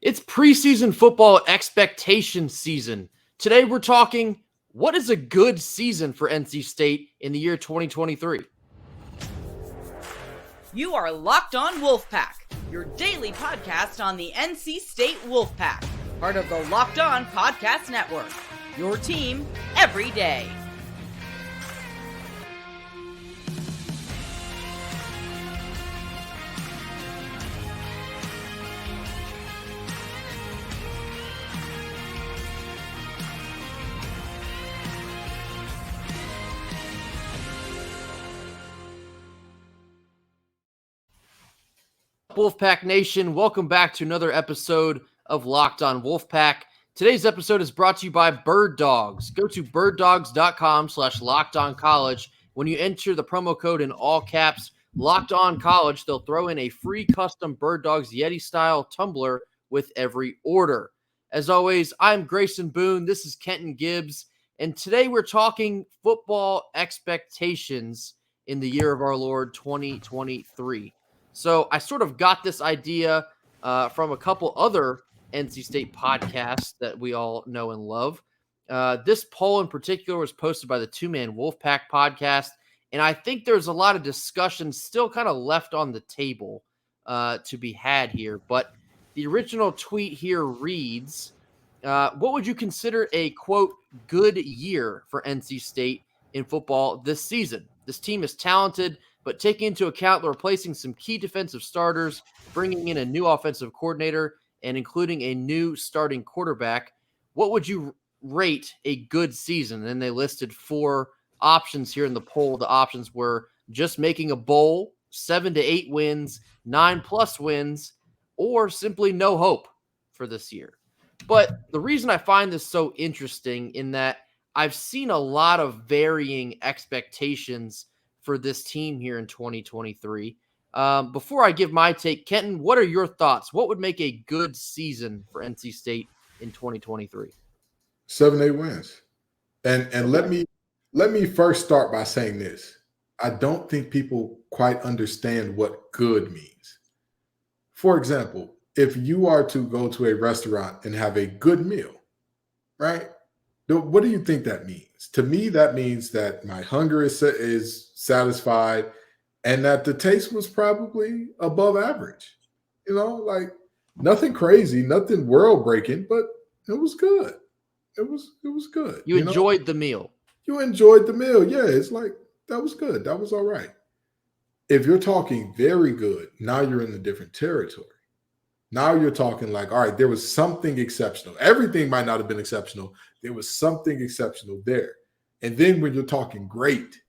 It's preseason football expectation season. Today we're talking, what is a good season for NC State in the year 2023? You are Locked On Wolfpack, your daily podcast on the NC State Wolfpack, part of the Locked On Podcast Network, your team every day. Wolfpack Nation, welcome back to another episode of Locked On Wolfpack. Today's episode is brought to you by Birddogs. Go to birddogs.com/lockedoncollege. When you enter the promo code in all caps, Locked On College, they'll throw in a free custom Birddogs Yeti-style tumbler with every order. As always, I'm Grayson Boone. This is Kenton Gibbs. And today we're talking football expectations in the year of our Lord 2023. So I sort of got this idea from a couple other NC State podcasts that we all know and love. This poll in particular was posted by the Two-Man Wolfpack podcast, and I think there's a lot of discussion still kind of left on the table to be had here. But the original tweet here reads, what would you consider a, quote, good year for NC State in football this season? This team is talented, but taking into account the replacing some key defensive starters, bringing in a new offensive coordinator, and including a new starting quarterback, what would you rate a good season? And they listed 4 options here in the poll. The options were just making a bowl, 7 to 8 wins, 9+ wins, or simply no hope for this year. But the reason I find this so interesting in that I've seen a lot of varying expectations for this team here in 2023. Before I give my take, Kenton, what are your thoughts? What would make a good season for NC State in 2023? 7-8 wins. And let me first start by saying this. I don't think people quite understand what good means. For example, if you are to go to a restaurant and have a good meal, right? What do you think that means? To me, that means that my hunger is satisfied and that the taste was probably above average. You know, like nothing crazy, nothing world-breaking, but it was good. It was good. You enjoyed the meal. You enjoyed the meal. Yeah, it's like that was good. That was all right. If you're talking very good, now you're in a different territory. Now you're talking like, all right, there was something exceptional. Everything might not have been exceptional. There was something exceptional there. And then when you're talking great,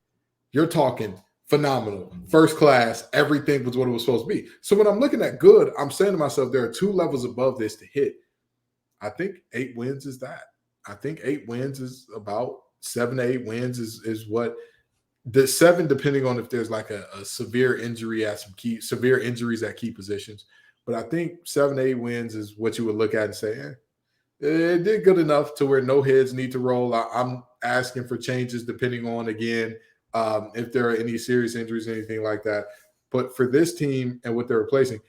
you're talking phenomenal, first class, everything was what it was supposed to be. So when I'm looking at good, I'm saying to myself, there are 2 levels above this to hit. I think 8 wins is that. I think 8 wins is about 7 to 8 wins is what the 7, depending on if there's like a severe injury at severe injuries at key positions. But I think 7 to 8 wins is what you would look at and say, it did good enough to where no heads need to roll. I'm asking for changes depending on, again, if there are any serious injuries, anything like that. But for this team and what they're replacing,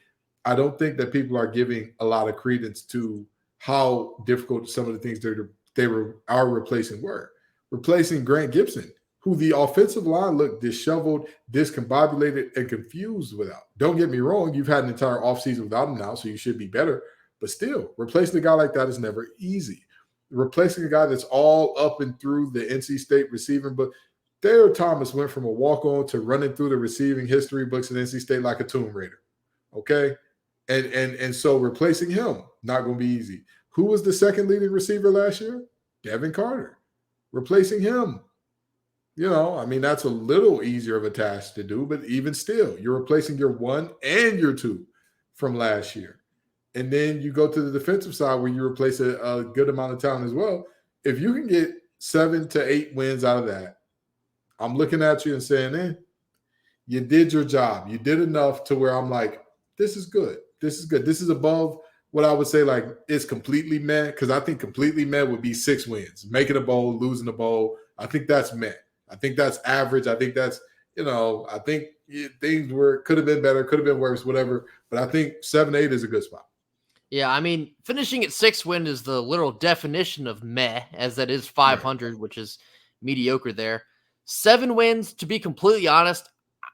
I don't think that people are giving a lot of credence to how difficult some of the things they are replacing were. Replacing Grant Gibson, who the offensive line looked disheveled, discombobulated, and confused without. Don't get me wrong, you've had an entire offseason without him now, so you should be better. But still, replacing a guy like that is never easy. Replacing a guy that's all up and through the NC State receiving book. Thayer Thomas went from a walk-on to running through the receiving history books at NC State like a Tomb Raider. Okay? And so replacing him, not going to be easy. Who was the second leading receiver last year? Devin Carter. Replacing him. You know, I mean, that's a little easier of a task to do, but even still, you're replacing your 1 and your 2 from last year. And then you go to the defensive side where you replace a good amount of talent as well. If you can get 7 to 8 wins out of that, I'm looking at you and saying, you did your job. You did enough to where I'm like, this is good. This is good. This is above what I would say like it's completely meh, because I think completely meh would be 6 wins. Making a bowl, losing a bowl. I think that's meh. I think that's average. I think that's, I think things could have been better, could have been worse, whatever. But I think 7-8 is a good spot. Yeah, I mean, finishing at 6 wins is the literal definition of meh, as that is Right. 500, which is mediocre there. 7 wins, to be completely honest,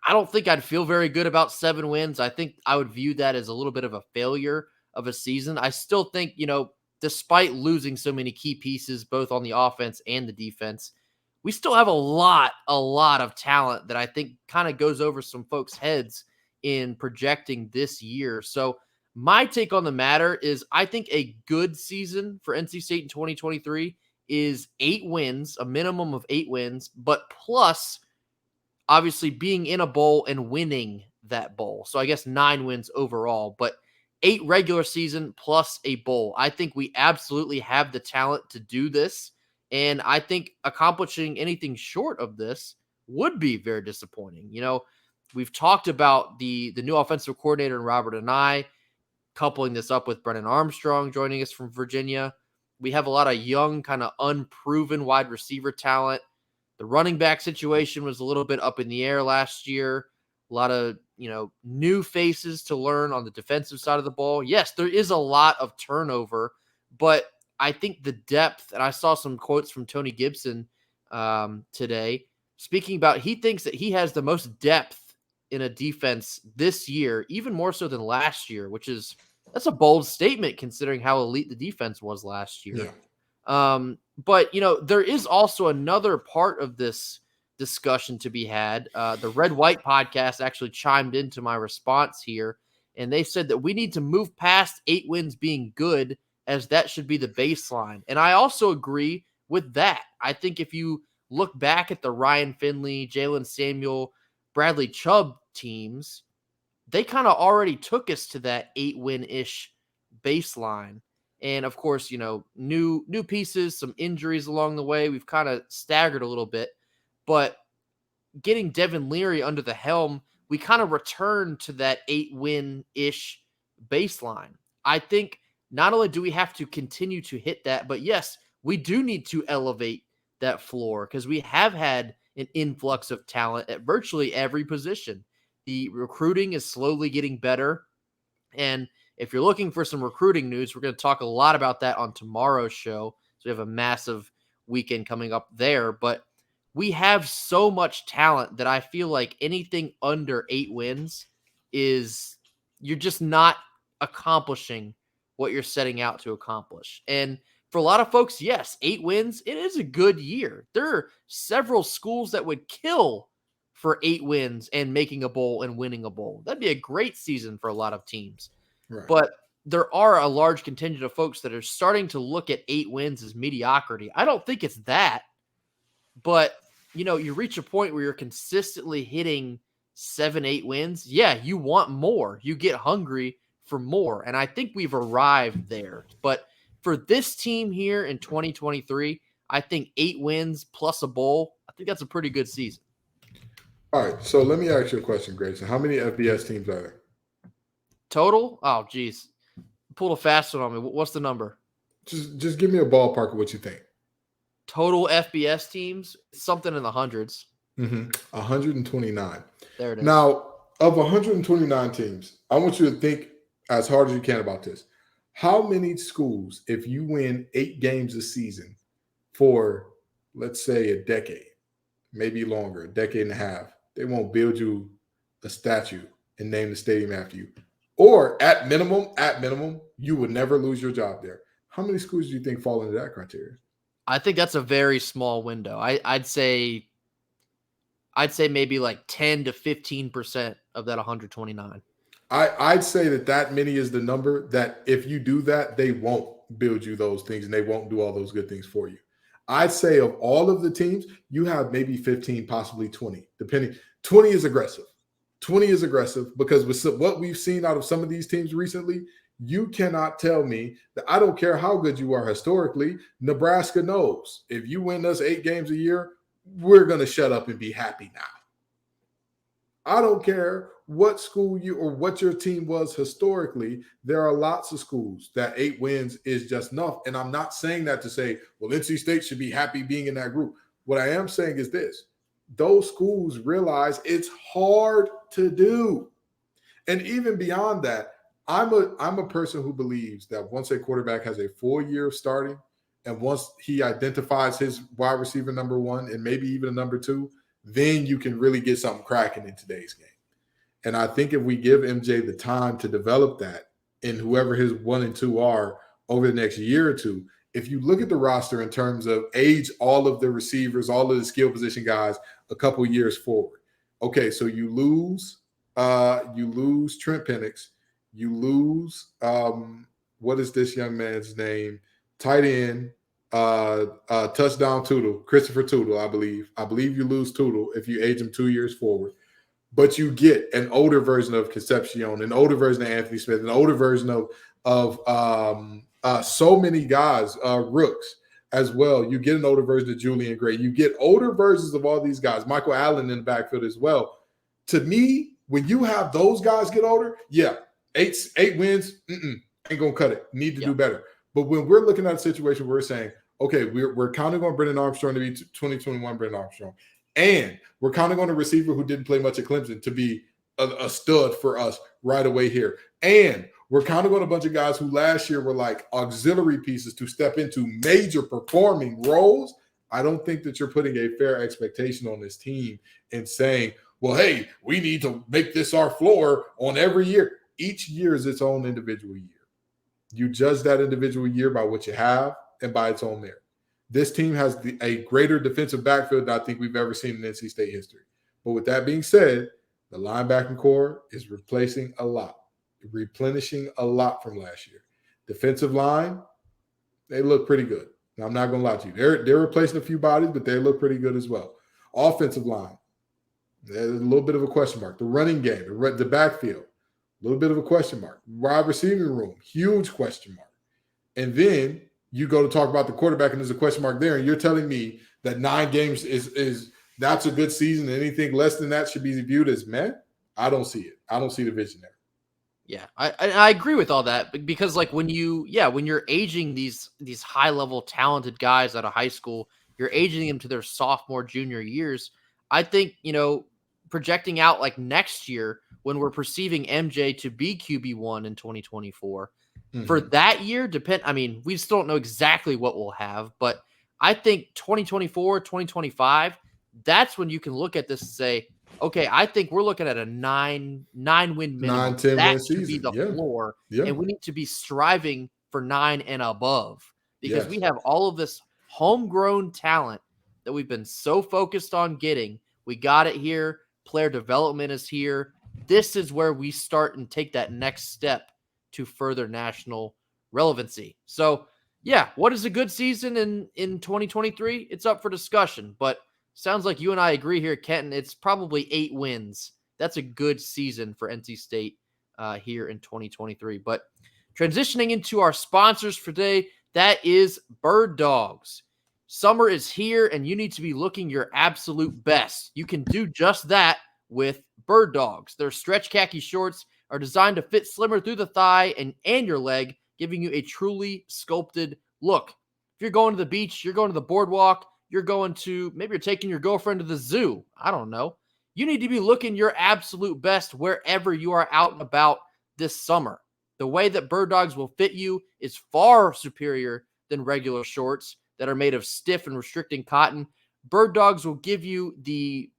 I don't think I'd feel very good about 7 wins. I think I would view that as a little bit of a failure of a season. I still think, despite losing so many key pieces, both on the offense and the defense, we still have a lot of talent that I think kind of goes over some folks' heads in projecting this year. So, my take on the matter is I think a good season for NC State in 2023 is 8 wins, a minimum of 8 wins, but plus obviously being in a bowl and winning that bowl. So I guess 9 wins overall, but 8 regular season plus a bowl. I think we absolutely have the talent to do this. And I think accomplishing anything short of this would be very disappointing. We've talked about the new offensive coordinator in Robert and I, coupling this up with Brennan Armstrong joining us from Virginia. We have a lot of young, kind of unproven wide receiver talent. The running back situation was a little bit up in the air last year. A lot of, new faces to learn on the defensive side of the ball. Yes, there is a lot of turnover, but I think the depth, and I saw some quotes from Tony Gibson today, speaking about he thinks that he has the most depth in a defense this year, even more so than last year, that's a bold statement considering how elite the defense was last year. Yeah. But there is also another part of this discussion to be had. The Red White podcast actually chimed into my response here, and they said that we need to move past 8 wins being good, as that should be the baseline. And I also agree with that. I think if you look back at the Ryan Finley, Jalen Samuel, Bradley Chubb teams, they kind of already took us to that 8-win-ish baseline. And of course, new pieces, some injuries along the way. We've kind of staggered a little bit, but getting Devin Leary under the helm, we kind of returned to that 8-win-ish baseline. I think not only do we have to continue to hit that, but yes, we do need to elevate that floor because we have had an influx of talent at virtually every position. The recruiting is slowly getting better. And if you're looking for some recruiting news, we're going to talk a lot about that on tomorrow's show. So we have a massive weekend coming up there. But we have so much talent that I feel like anything under 8 wins is you're just not accomplishing what you're setting out to accomplish. And for a lot of folks, yes, 8 wins, it is a good year. There are several schools that would kill for 8 wins and making a bowl and winning a bowl. That'd be a great season for a lot of teams. Right. But there are a large contingent of folks that are starting to look at 8 wins as mediocrity. I don't think it's that, but you reach a point where you're consistently hitting 7-8 wins. Yeah, you want more. You get hungry for more. And I think we've arrived there. But for this team here in 2023, I think 8 wins plus a bowl, I think that's a pretty good season. All right. So let me ask you a question, Grayson. How many FBS teams are there? Total? Oh, geez. Pulled a fast one on me. What's the number? Just give me a ballpark of what you think. Total FBS teams, something in the hundreds. 129. There it is. Now, of 129 teams, I want you to think as hard as you can about this. How many schools, if you win 8 games a season for, let's say, a decade, maybe longer, a decade and a half, they won't build you a statue and name the stadium after you? Or at minimum, you would never lose your job there. How many schools do you think fall into that criteria? I think that's a very small window. I'd say maybe like 10 to 15% of that 129. I'd say that many is the number that if you do that, they won't build you those things and they won't do all those good things for you. I'd say of all of the teams, you have maybe 15, possibly 20, depending. 20 is aggressive. 20 is aggressive because with what we've seen out of some of these teams recently, you cannot tell me that I don't care how good you are historically. Nebraska knows if you win us 8 games a year, we're going to shut up and be happy now. I don't care what school you or what your team was historically. There are lots of schools that 8 wins is just enough. And I'm not saying that to say, well, NC State should be happy being in that group. What I am saying is this. Those schools realize it's hard to do. And even beyond that, I'm a person who believes that once a quarterback has a full year of starting, and once he identifies his wide receiver number one and maybe even a number two, then you can really get something cracking in today's game. And I think if we give MJ the time to develop that, and whoever his 1 and 2 are over the next year or two, if you look at the roster in terms of age, all of the receivers, all of the skill position guys, a couple years forward. Okay, so you lose Trent Penix, you lose what is this young man's name? Tight end, touchdown Tootle, Christopher Tootle, I believe. I believe you lose Tootle if you age him 2 years forward. But you get an older version of Concepcion, an older version of Anthony Smith, an older version of so many guys, Rooks as well. You get an older version of Julian Gray. You get older versions of all these guys. Michael Allen in the backfield as well. To me, when you have those guys get older, yeah, eight wins, ain't gonna cut it. Need to do better. But when we're looking at a situation where we're saying, okay, we're counting on Brennan Armstrong to be 2021 Brennan Armstrong. And we're counting on a receiver who didn't play much at Clemson to be a stud for us right away here. And we're counting on a bunch of guys who last year were like auxiliary pieces to step into major performing roles. I don't think that you're putting a fair expectation on this team and saying, well, hey, we need to make this our floor on every year. Each year is its own individual year. You judge that individual year by what you have and by its own merit. This team has a greater defensive backfield than I think we've ever seen in NC State history. But with that being said, the linebacking core is replenishing a lot from last year. Defensive line, they look pretty good. Now, I'm not going to lie to you. They're replacing a few bodies, but they look pretty good as well. Offensive line, there's a little bit of a question mark. The running game, the backfield, a little bit of a question mark. Wide receiving room, huge question mark. And then you go to talk about the quarterback, and there's a question mark there, and you're telling me that 9 games is that's a good season, and anything less than that should be viewed as meh? I don't see it. I don't see the vision there. Yeah, I agree with all that, because like when you're aging these high level talented guys out of high school, you're aging them to their sophomore, junior years. I think, projecting out like next year when we're perceiving MJ to be QB1 in 2024. For that year, we still don't know exactly what we'll have, but I think 2024, 2025, that's when you can look at this and say, okay, I think we're looking at a 9 win minimum. 9-10 that win should be season. the floor, Yeah. and we need to be striving for 9 and above, because Yes. we have all of this homegrown talent that we've been so focused on getting. We got it here. Player development is here. This is where we start and take that next step to further national relevancy. So, yeah, what is a good season in 2023? It's up for discussion, but sounds like you and I agree here, Kenton. It's probably 8 wins. That's a good season for NC State here in 2023. But transitioning into our sponsors for today, that is Birddogs. Summer is here, and you need to be looking your absolute best. You can do just that with Birddogs. Their stretch khaki shorts are designed to fit slimmer through the thigh and your leg, giving you a truly sculpted look. If you're going to the beach, you're going to the boardwalk, maybe you're taking your girlfriend to the zoo. I don't know. You need to be looking your absolute best wherever you are out and about this summer. The way that Birddogs will fit you is far superior than regular shorts that are made of stiff and restricting cotton. Birddogs will give you the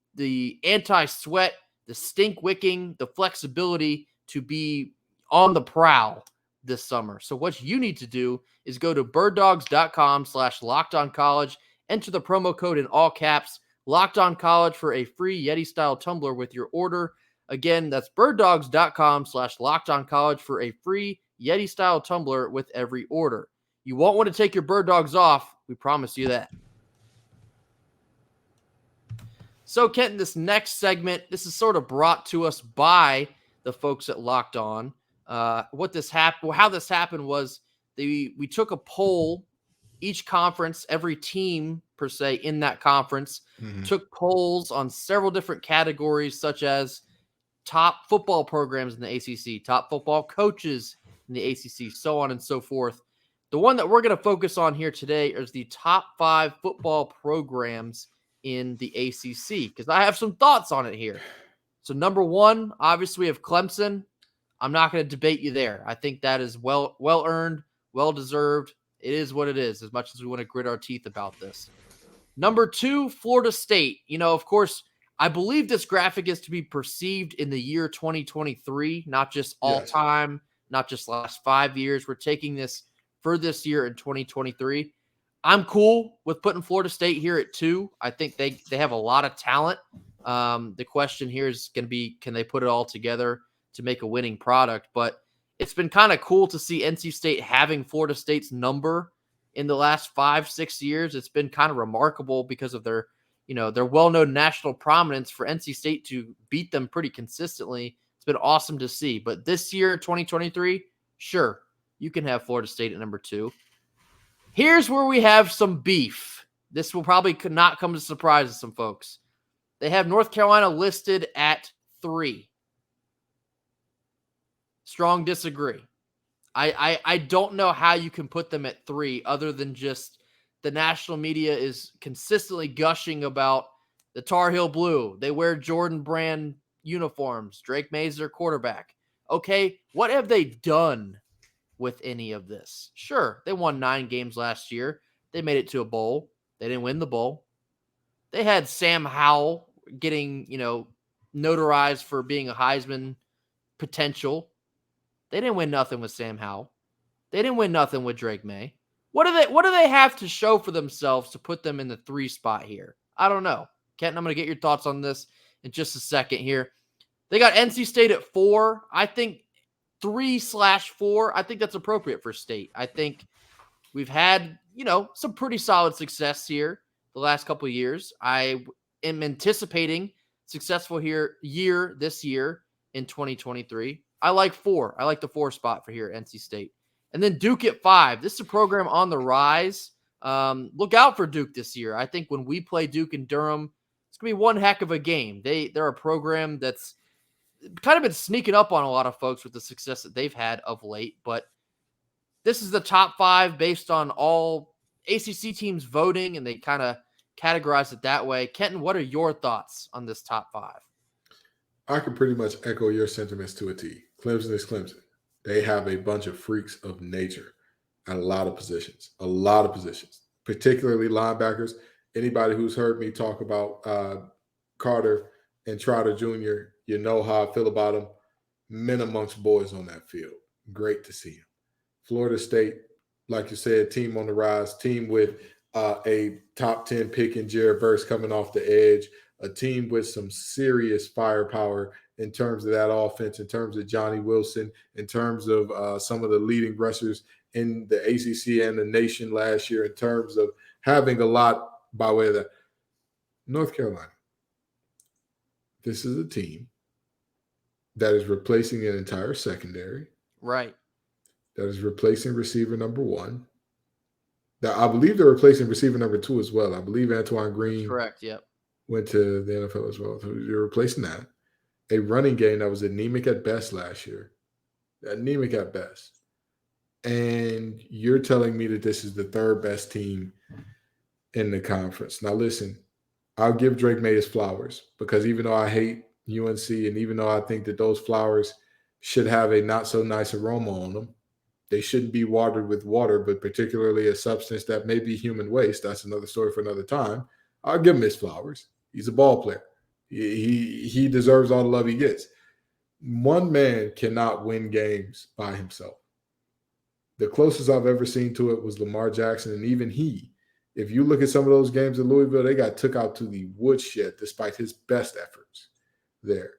anti-sweat, the stink wicking, the flexibility to be on the prowl this summer. So what you need to do is go to birddogs.com/lockedoncollege, enter the promo code in all caps, LockedOnCollege, for a free Yeti-style tumbler with your order. Again, that's birddogs.com/lockedoncollege for a free Yeti-style tumbler with every order. You won't want to take your Birddogs off. We promise you that. So, Kenton, this next segment, this is sort of brought to us by the folks at Locked On. How this happened was we took a poll. Each conference, every team per se in that conference, took polls on several different categories, such as top football programs in the ACC, top football coaches in the ACC, so on and so forth. The one that we're going to focus on here today is the top 5 football programs in the ACC, because I have some thoughts on it here. So number 1, obviously we have Clemson. I'm not going to debate you there. I think that is well earned, well deserved. It is what it is, as much as we want to grit our teeth about this. Number 2, Florida State. Of course, I believe this graphic is to be perceived in the year 2023, not just all time, not just last 5 years. We're taking this for this year in 2023. I'm cool with putting Florida State here at 2. I think they have a lot of talent. The question here is going to be, can they put it all together to make a winning product? But it's been kind of cool to see NC State having Florida State's number in the last 5-6 years. It's been kind of remarkable because of their well-known national prominence for NC State to beat them pretty consistently. It's been awesome to see. But this year, 2023, sure, you can have Florida State at number 2. Here's where we have some beef. This will probably not come as a surprise to some folks. They have North Carolina listed at 3. Strong disagree. I don't know how you can put them at 3 other than just the national media is consistently gushing about the Tar Heel Blue. They wear Jordan brand uniforms. Drake May's their quarterback. Okay, what have they done with any of this? Sure, they won 9 games last year. They made it to a bowl. They didn't win the bowl. They had Sam Howell getting, notarized for being a Heisman potential. They didn't win nothing with Sam Howell. They didn't win nothing with Drake May. What do they have to show for themselves to put them in the 3 spot here? I don't know. Kenton, I'm going to get your thoughts on this in just a second here. They got NC State at 4. I think 3/4. I think that's appropriate for State. I think we've had, some pretty solid success here the last couple of years. I am anticipating successful this year in 2023. I like 4. I like the 4 spot for here at NC State. And then Duke at 5. This is a program on the rise. Look out for Duke this year. I think when we play Duke and Durham, it's going to be one heck of a game. They're a program that's kind of been sneaking up on a lot of folks with the success that they've had of late. But this is the top 5 based on all ACC teams voting, and they kind of categorize it that way. Kenton, what are your thoughts on this top 5? I can pretty much echo your sentiments to a T. Clemson is Clemson. They have a bunch of freaks of nature at a lot of positions, particularly linebackers. Anybody who's heard me talk about Carter and Trotter Jr., you know how I feel about them. Men amongst boys on that field. Great to see him. Florida State, like you said, team on the rise, team with a top 10 pick in Jared Verse coming off the edge, a team with some serious firepower in terms of that offense, in terms of Johnny Wilson, in terms of some of the leading rushers in the ACC and the nation last year, in terms of having a lot by way of that. North Carolina. This is a team that is replacing an entire secondary. Right. That is replacing receiver number 1. That I believe they're replacing receiver number 2 as well. I believe Antoine Green went to the NFL as well. So you're replacing that. A running game that was anemic at best last year. Anemic at best. And you're telling me that this is the 3rd best team in the conference. Now listen, I'll give Drake May his flowers, because even though I hate UNC and even though I think that those flowers should have a not so nice aroma on them, they shouldn't be watered with water, but particularly a substance that may be human waste. That's another story for another time. I'll give him his flowers. He's a ball player. He deserves all the love he gets. One man cannot win games by himself. The closest I've ever seen to it was Lamar Jackson, and even he, if you look at some of those games in Louisville, they got took out to the woodshed despite his best efforts there.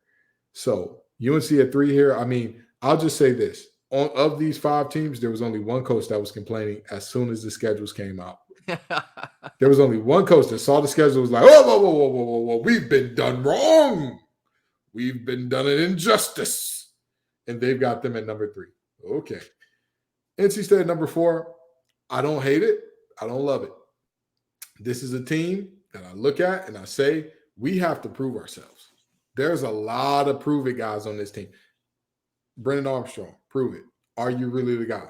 So UNC at 3 here. I mean, I'll just say this. Of these 5 teams, there was only one coach that was complaining as soon as the schedules came out. There was only one coach that saw the schedule, was like, whoa, we've been done wrong. We've been done an injustice. And they've got them at number 3. Okay. NC State at number 4. I don't hate it. I don't love it. This is a team that I look at and I say, we have to prove ourselves. There's a lot of prove it guys on this team. Brennan Armstrong, prove it. Are you really the guy?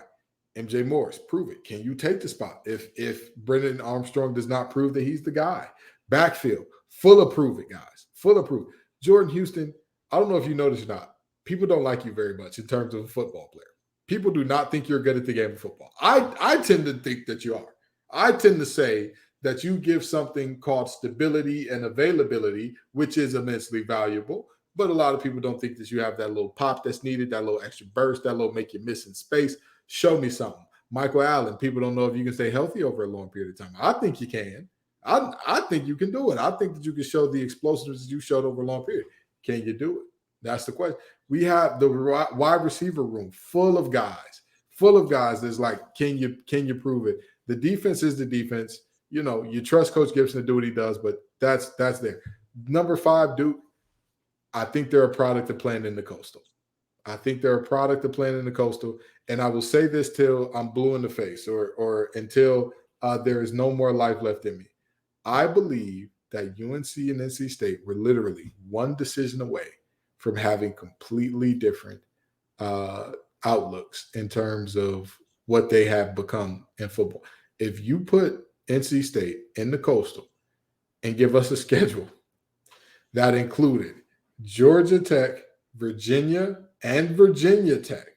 MJ Morris, prove it. Can you take the spot if Brennan Armstrong does not prove that he's the guy? Backfield, full of prove it guys. Full of prove. Jordan Houston, I don't know if you noticed or not. people don't like you very much in terms of a football player. People do not think you're good at the game of football. I tend to think that you are. I tend to say that you give something called stability and availability, which is immensely valuable. But a lot of people don't think that you have that little pop that's needed, that little extra burst, that little make you miss in space. Show me something. Michael Allen, people don't know if you can stay healthy over a long period of time. I think you can. I think you can do it. I think that you can show the explosiveness that you showed over a long period. Can you do it? That's the question. We have the wide receiver room full of guys that's like, can you prove it? The defense is the defense. You know, you trust Coach Gibson to do what he does, but that's there. Number 5, Duke, I think they're a product of playing in the Coastal. And I will say this till I'm blue in the face or until there is no more life left in me. I believe that UNC and NC State were literally one decision away from having completely different outlooks in terms of what they have become in football. If you put NC State in the Coastal and give us a schedule that included Georgia Tech, Virginia, and Virginia Tech,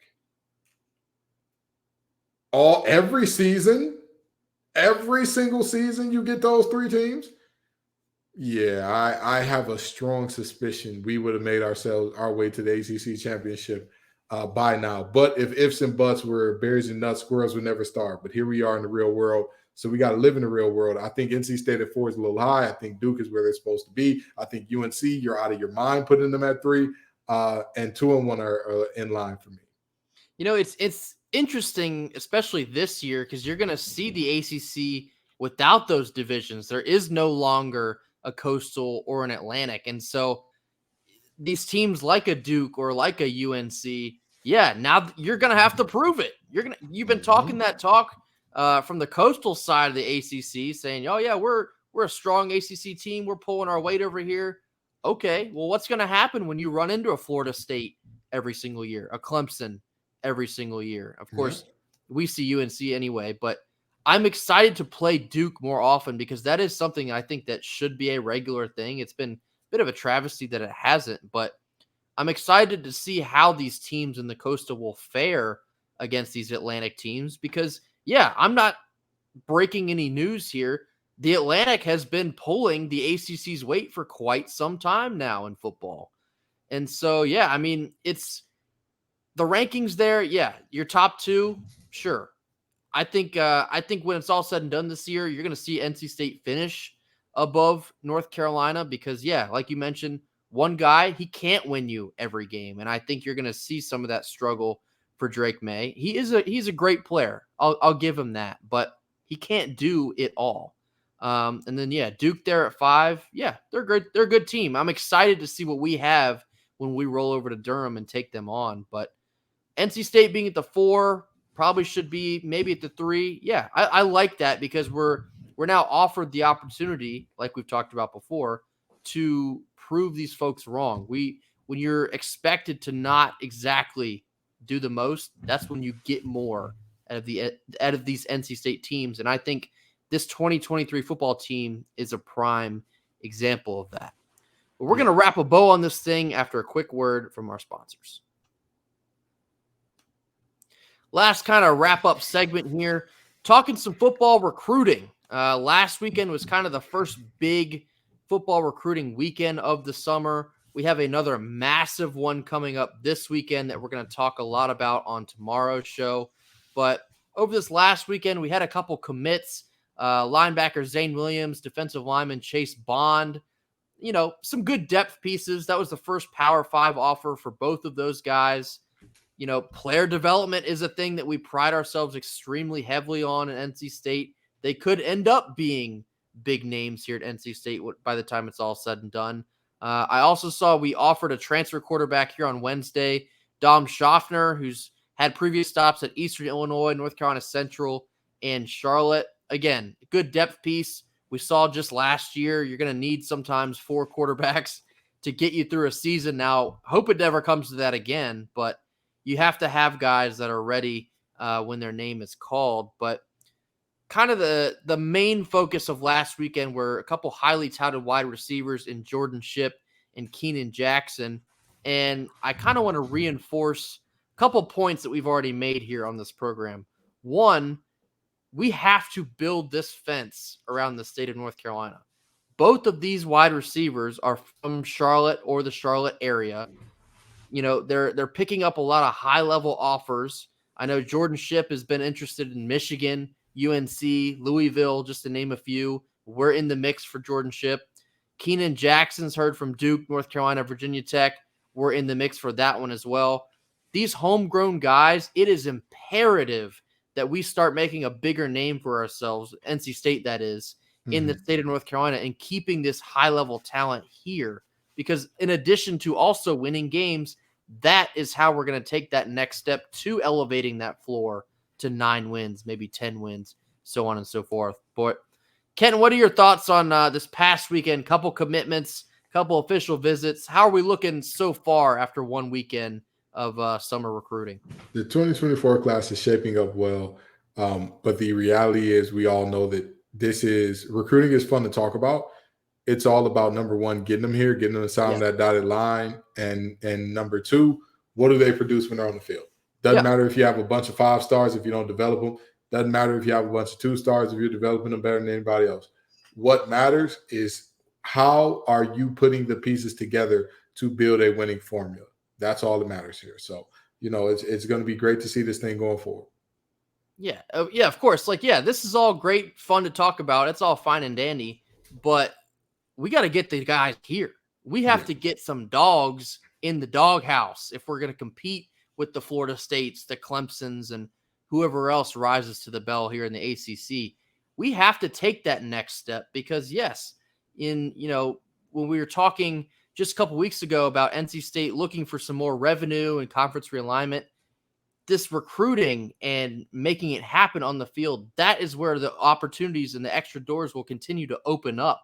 every single season you get those 3 teams. Yeah, I have a strong suspicion we would have made our way to the ACC championship by now. But if ifs and buts were berries and nuts, squirrels would never starve. But here we are in the real world. So we got to live in the real world. I think NC State at 4 is a little high. I think Duke is where they're supposed to be. I think UNC, you're out of your mind putting them at 3. And 2 and 1 are in line for me. You know, it's interesting, especially this year, because you're going to see the ACC without those divisions. There is no longer a Coastal or an Atlantic. And so these teams like a Duke or like a UNC, yeah, now you're going to have to prove it. You've been talking that talk from the Coastal side of the ACC saying, oh yeah, we're a strong ACC team. We're pulling our weight over here. Okay, well, what's going to happen when you run into a Florida State every single year, a Clemson every single year? Of course, we see UNC anyway, but I'm excited to play Duke more often because that is something I think that should be a regular thing. It's been a bit of a travesty that it hasn't, but I'm excited to see how these teams in the Coastal will fare against these Atlantic teams because, yeah, I'm not breaking any news here. The Atlantic has been pulling the ACC's weight for quite some time now in football. And so, yeah, I mean, it's the rankings there. Yeah, your top 2, sure. I think when it's all said and done this year, you're going to see NC State finish above North Carolina because, yeah, like you mentioned, one guy, he can't win you every game. And I think you're going to see some of that struggle for Drake May. He's a great player. I'll give him that, but he can't do it all. And then, yeah, Duke there at 5. Yeah, they're good. They're a good team. I'm excited to see what we have when we roll over to Durham and take them on. But NC State being at the 4 probably should be maybe at the 3. Yeah, I like that because we're now offered the opportunity, like we've talked about before, to prove these folks wrong. When you're expected to not exactly do the most, that's when you get more out of these NC State teams. And I think this 2023 football team is a prime example of that. But we're going to wrap a bow on this thing after a quick word from our sponsors. Last kind of wrap-up segment here, talking some football recruiting. Last weekend was kind of the first big football recruiting weekend of the summer. We have another massive one coming up this weekend that we're going to talk a lot about on tomorrow's show. But over this last weekend, we had a couple commits. Linebacker Zane Williams, defensive lineman Chase Bond. You know, some good depth pieces. That was the first Power 5 offer for both of those guys. You know, player development is a thing that we pride ourselves extremely heavily on at NC State. They could end up being big names here at NC State by the time it's all said and done. I also saw we offered a transfer quarterback here on Wednesday, Dom Schaffner, who's had previous stops at Eastern Illinois, North Carolina Central, and Charlotte. Again, good depth piece. We saw just last year, you're going to need sometimes 4 quarterbacks to get you through a season. Now, hope it never comes to that again, but you have to have guys that are ready when their name is called. But kind of the main focus of last weekend were a couple highly touted wide receivers in Jordan Shipp and Keenan Jackson. And I kind of want to reinforce a couple points that we've already made here on this program. One, we have to build this fence around the state of North Carolina. Both of these wide receivers are from Charlotte or the Charlotte area. You know, they're picking up a lot of high-level offers. I know Jordan Shipp has been interested in Michigan, UNC, Louisville, just to name a few. We're in the mix for Jordan Shipp. Keenan Jackson's heard from Duke, North Carolina, Virginia Tech. We're in the mix for that one as well. These homegrown guys, it is imperative that we start making a bigger name for ourselves, NC State that is, in the state of North Carolina, and keeping this high-level talent here. Because in addition to also winning games, that is how we're going to take that next step to elevating that floor to 9 wins, maybe 10 wins, so on and so forth. But Ken, what are your thoughts on this past weekend? Couple commitments, couple official visits. How are we looking so far after one weekend of summer recruiting? The 2024 class is shaping up well, but the reality is we all know that recruiting is fun to talk about. It's all about, number one, getting them here, getting them to sign that dotted line, and number two, what do they produce when they're on the field? Doesn't matter if you have a bunch of 5 stars if you don't develop them. Doesn't matter if you have a bunch of 2 stars if you're developing them better than anybody else. What matters is how are you putting the pieces together to build a winning formula. That's all that matters here. So, you know, it's going to be great to see this thing going forward. Yeah, of course. This is all great fun to talk about. It's all fine and dandy, but we got to get the guys here. We have to get some dogs in the doghouse if we're going to compete with the Florida States, the Clemsons, and whoever else rises to the bell here in the ACC. We have to take that next step because, yes, when we were talking just a couple weeks ago about NC State looking for some more revenue and conference realignment, this recruiting and making it happen on the field, that is where the opportunities and the extra doors will continue to open up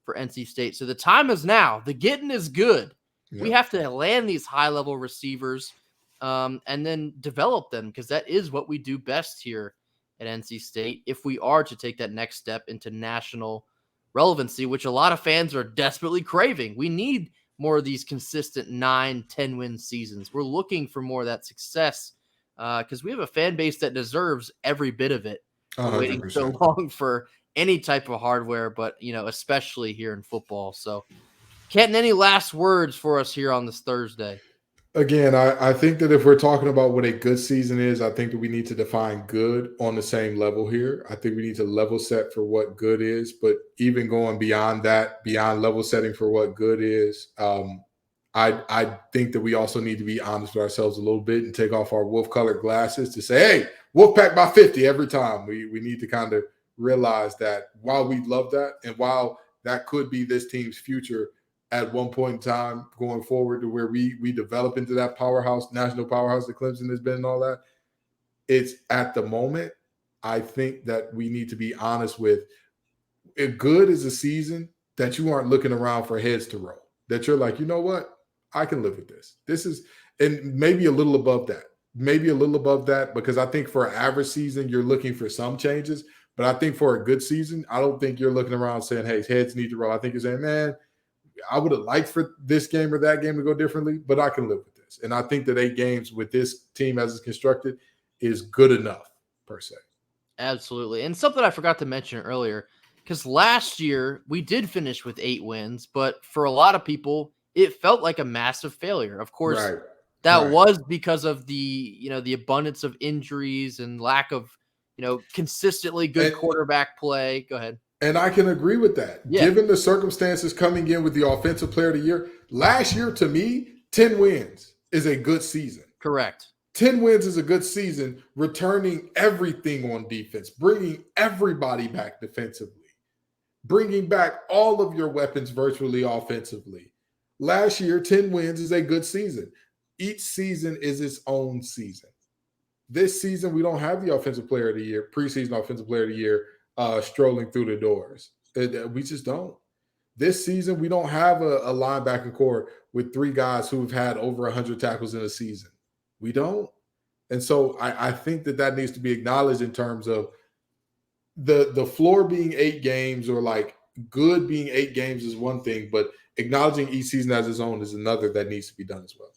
for NC State. So the time is now. The getting is good. Yep. We have to land these high-level receivers and then develop them because that is what we do best here at NC State if we are to take that next step into national relevancy, which a lot of fans are desperately craving. We need more of these consistent 9-10 win seasons. We're looking for more of that success because we have a fan base that deserves every bit of it. Waiting so long for any type of hardware, but especially here in football. So, Kenton, any last words for us here on this Thursday? Again, I think that if we're talking about what a good season is, I think that we need to define good on the same level here. I think we need to level set for what good is, but even going beyond that, beyond level setting for what good is, I think that we also need to be honest with ourselves a little bit and take off our wolf-colored glasses to say, hey, Wolfpack by 50 every time. We need to kind of realize that while we love that and while that could be this team's future at one point in time going forward to where we develop into that powerhouse, national powerhouse that Clemson has been and all that, it's at the moment, I think that we need to be honest with it. Good is a season that you aren't looking around for heads to roll, that you're like, you know what? I can live with this. This is, and maybe a little above that, because I think for an average season, you're looking for some changes. But I think for a good season, I don't think you're looking around saying, hey, heads need to roll. I think you're saying, man, I would have liked for this game or that game to go differently, but I can live with this. And I think that 8 games with this team as it's constructed is good enough, per se. Absolutely. And something I forgot to mention earlier, because last year we did finish with 8 wins, but for a lot of people, it felt like a massive failure. Of course, that was because of the abundance of injuries and lack of, consistently good quarterback play. Go ahead. And I can agree with that. Yeah. Given the circumstances coming in with the offensive player of the year, last year to me, 10 wins is a good season. Correct. 10 wins is a good season, returning everything on defense, bringing everybody back defensively, bringing back all of your weapons virtually offensively. Last year, 10 wins is a good season. Each season is its own season. This season, we don't have the offensive player of the year, preseason offensive player of the year, strolling through the doors. We just don't. This season, we don't have a linebacking core with 3 guys who've had over 100 tackles in a season. We don't. And so I think that needs to be acknowledged in terms of the floor being 8 games, or like good being 8 games is one thing, but acknowledging each season as its own is another that needs to be done as well.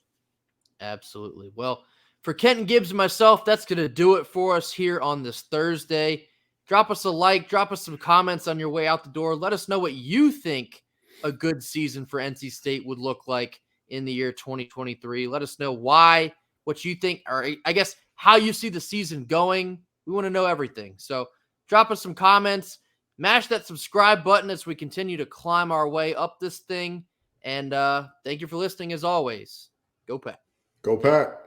Absolutely. Well, for Kenton Gibbs and myself, that's going to do it for us here on this Thursday. Drop us a like, drop us some comments on your way out the door. Let us know what you think a good season for NC State would look like in the year 2023. Let us know why, what you think, or I guess how you see the season going. We want to know everything. So drop us some comments, mash that subscribe button as we continue to climb our way up this thing. And thank you for listening as always. Go Pack. Go Pack.